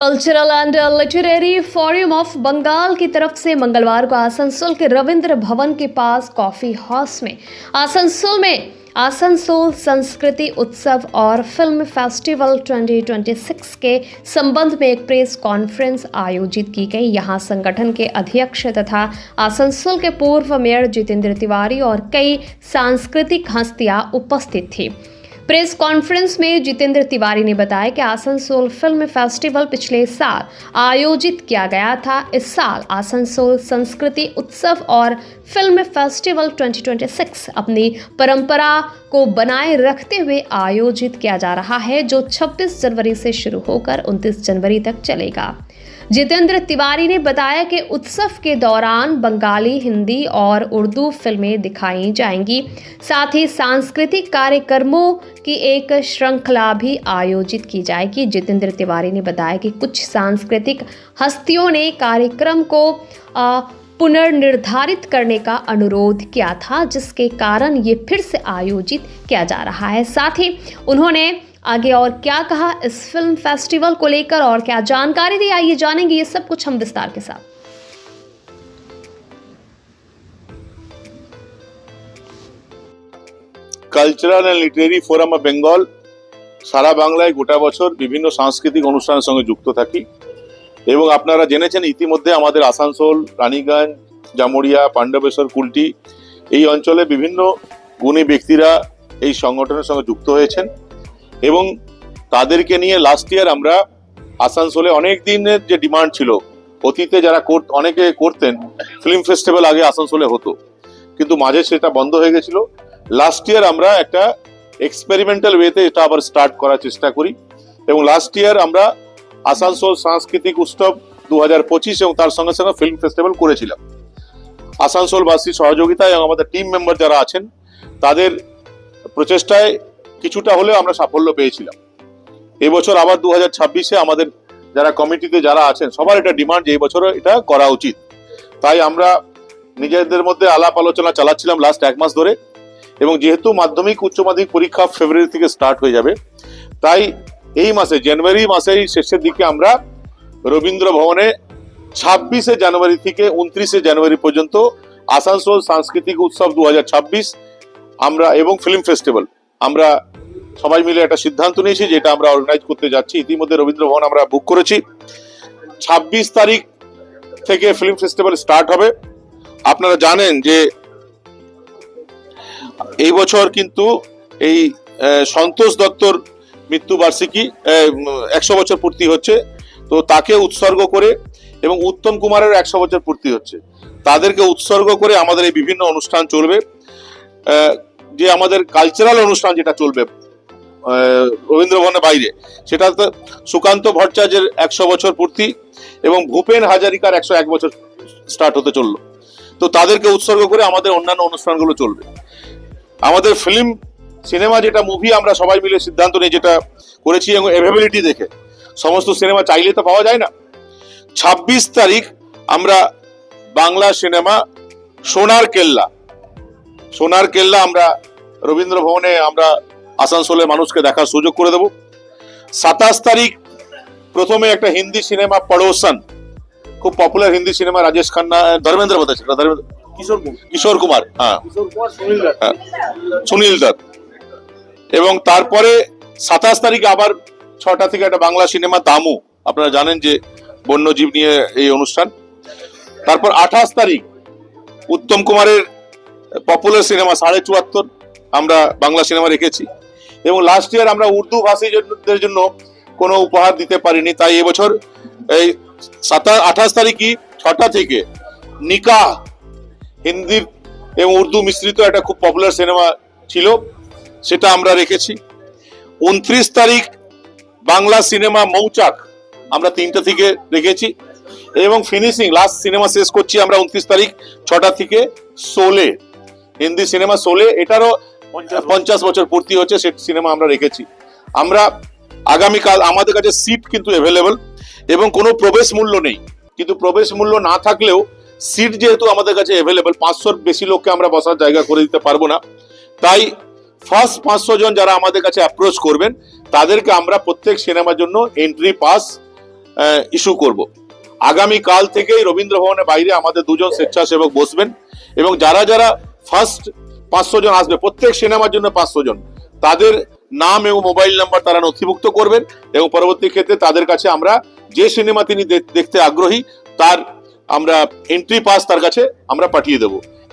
Cultural and literary forum of Bengal की तरफ से मंगलवार को आसनसोल के रविंद्र भवन के पास कॉफी हाउस में आसनसोल संस्कृति उत्सव और फिल्म फेस्टिवल 2026 के संबंध में एक प्रेस कॉन्फ्रेंस आयोजित की गई। यहां संगठन के अध्यक्ष तथा आसनसोल के पूर्व मेयर जितेंद्र तिवारी और कई सांस्कृतिक हस्तियां उपस्थित थी। प्रेस कॉन्फ्रेंस में जितेंद्र तिवारी ने बताया कि आसनसोल फिल्म फेस्टिवल पिछले साल आयोजित किया गया था। इस साल आसनसोल संस्कृति उत्सव और फिल्म फेस्टिवल 2026 अपनी परंपरा को बनाए रखते हुए आयोजित किया जा रहा है, जो 26 जनवरी से शुरू होकर 29 जनवरी तक चलेगा। जितेंद्र तिवारी ने बताया कि उत्सव के दौरान बंगाली, हिंदी और उर्दू फिल्में दिखाई जाएंगी। साथ ही सांस्कृतिक कार्यक्रमों की एक श्रृंखला भी आयोजित की जाएगी। जितेंद्र तिवारी ने बताया कि कुछ सांस्कृतिक हस्तियों ने कार्यक्रम को पुनर्निर्धारित करने का अनुरोध किया था, जिसके कारण ये फिर से आयोजित किया जा रहा है। साथ ही उन्होंने आगे और क्या कहा इस फिल्म फेस्टिवल को लेकर और क्या जानकारी दी, आइए जानेंगे ये सब कुछ हम विस्तार के साथ। Cultural and Literary Forum of Bengal সারা বাংলায় গোটা বছর বিভিন্ন সাংস্কৃতিক অনুষ্ঠানের সঙ্গে যুক্ত থাকি এবং আপনারা জেনেছেন ইতিমধ্যে আমাদের আসানসোল, রানীগঞ্জ, জামুরিয়া, পাণ্ডবেশ্বর, কুলটি এই অঞ্চলে বিভিন্ন গুণী ব্যক্তিরা এই সংগঠনের সঙ্গে যুক্ত হয়েছেন এবং তাদেরকে নিয়ে লাস্ট ইয়ার আমরা আসানসোলে অনেক দিনের যে ডিমান্ড ছিল, অতীতে যারা অনেকে করতেন ফিল্ম ফেস্টিভ্যাল আগে আসানসোলে হতো, কিন্তু মাঝে সেটা বন্ধ হয়ে গেছিল। লাস্ট ইয়ার আমরা একটা এক্সপেরিমেন্টাল ওয়েতে এটা আবার স্টার্ট করার চেষ্টা করি এবং লাস্ট ইয়ার আমরা আসানসোল সাংস্কৃতিক উৎসব 2025 এবং তার সঙ্গে সঙ্গে ফিল্ম ফেস্টিভ্যাল করেছিলাম। আসানসোলবাসীর সহযোগিতায় এবং আমাদের টিম মেম্বার যারা আছেন তাদের প্রচেষ্টায় কিছুটা হলেও আমরা সাফল্য পেয়েছিলাম। এবছর আবার 2026-এ আমাদের যারা কমিটিতে যারা আছেন সবার এটা ডিমান্ড যে এই বছরও এটা করা উচিত। তাই আমরা নিজেদের মধ্যে আলাপ আলোচনা চালাচ্ছিলাম লাস্ট এক মাস ধরে এবং যেহেতু মাধ্যমিক উচ্চ মাধ্যমিক পরীক্ষা ফেব্রুয়ারি থেকে স্টার্ট হয়ে যাবে, তাই এই মাসে জানুয়ারি মাসের শেষের দিকে আমরা রবীন্দ্র ভবনে 26শে জানুয়ারি থেকে 29শে জানুয়ারি পর্যন্ত আসানসোল সাংস্কৃতিক উৎসব 2026 আমরা এবং ফিল্ম ফেস্টিভ্যাল আমরা সবাই মিলে একটা সিদ্ধান্ত নিয়েছি যেটা আমরা অর্গানাইজ করতে যাচ্ছি। ইতিমধ্যে রবীন্দ্র ভবন আমরা বুক করেছি। 26 তারিখ থেকে ফিল্ম ফেস্টিভ্যাল স্টার্ট হবে। আপনারা জানেন যে এই বছর কিন্তু এই সন্তোষ দত্তর মৃত্যুবার্ষিকী 100 বছর পূর্তি হচ্ছে, তো তাকে উৎসর্গ করে এবং উত্তম কুমারের 100 বছর পূর্তি হচ্ছে, তাদেরকে উৎসর্গ করে আমাদের এই বিভিন্ন অনুষ্ঠান চলবে। যে আমাদের কালচারাল অনুষ্ঠান যেটা চলবে রবীন্দ্র ভবনের বাইরে, সেটা সুকান্ত ভট্টাচার্যের 100 বছর পূর্তি এবং ভূপেন হাজারিকার 101 বছর স্টার্ট হতে চললো, তো তাদেরকে উৎসর্গ করে আমাদের অন্যান্য অনুষ্ঠানগুলো চলবে। আমাদের ফিল্ম সিনেমা যেটা মুভি আমরা সবাই মিলে সিদ্ধান্ত নিয়ে যেটা করেছি এবং অ্যাভেলেবিলিটি দেখে, সমস্ত সিনেমা চাইলে তো পাওয়া যায় না। 26 তারিখ আমরা বাংলা সিনেমা সোনার কেল্লা আমরা রবীন্দ্র ভবনে আমরা আসানসোলের মানুষকে দেখার সুযোগ করে দেব। 27 তারিখ প্রথমে একটা হিন্দি সিনেমা পড়োসন, খুব পপুলার হিন্দি সিনেমা, রাজেশ খান্না, ধর্মেন্দ্র কিশোর কুমার, হ্যাঁ সুনীল দত্ত। এবং তারপরে 27 তারিখে আবার 6টা থেকে একটা বাংলা সিনেমা দামু, আপনারা জানেন যে বন্যজীব নিয়ে এই অনুষ্ঠান। তারপর 28 তারিখ উত্তম কুমারের পপুলার সিনেমা 74 আমরা বাংলা সিনেমা রেখেছি এবং লাস্ট ইয়ার আমরা উর্দু ভাষীদের জন্য কোনো উপহার দিতে পারিনি, তাই এবছর এই 28 তারিখই 6টা থেকে নিকাহ, হিন্দি এবং উর্দু মিশ্রিত একটা খুব পপুলার সিনেমা ছিল, সেটা আমরা রেখেছি। 29 তারিখ বাংলা সিনেমা মৌচাক আমরা 3টা থেকে রেখেছি এবং ফিনিশিং লাস্ট সিনেমা শেষ করছি আমরা 29 তারিখ 6টা থেকে শোলে, হিন্দি সিনেমা শোলে, এটারও 50 বছর পূর্তি হচ্ছে, সে সিনেমা আমরা রেখেছি। আমরা আগামীকাল আমাদের কাছে সিট কিন্তু অ্যাভেলেবল এবং কোনো প্রবেশ মূল্য নেই, কিন্তু প্রবেশ মূল্য না থাকলেও সিট যেহেতু আমাদের কাছে অ্যাভেলেবল, 500-র বেশি লোককে আমরা বসার জায়গা করে দিতে পারবো না, তাই ফার্স্ট 500 জন যারা আমাদের কাছে অ্যাপ্রোচ করবেন তাদেরকে আমরা প্রত্যেক সিনেমার জন্য এন্ট্রি পাস ইস্যু করব। আগামী কাল থেকেই রবীন্দ্র ভবনের বাইরে আমাদের 2 জন স্বেচ্ছাসেবক বসবেন এবং যারা যারা ফার্স্ট 500 জন আসবে, প্রত্যেক সিনেমার জন্য 500 জন, তাদের নাম এবং মোবাইল নাম্বার তারা নথিভুক্ত করবেন এবং পরবর্তী ক্ষেত্রে তাদের কাছে আমরা যে সিনেমা তিনি দেখতে আগ্রহী তার আমরা এন্ট্রি পাস তার কাছে আমরা পাঠিয়ে দেবো।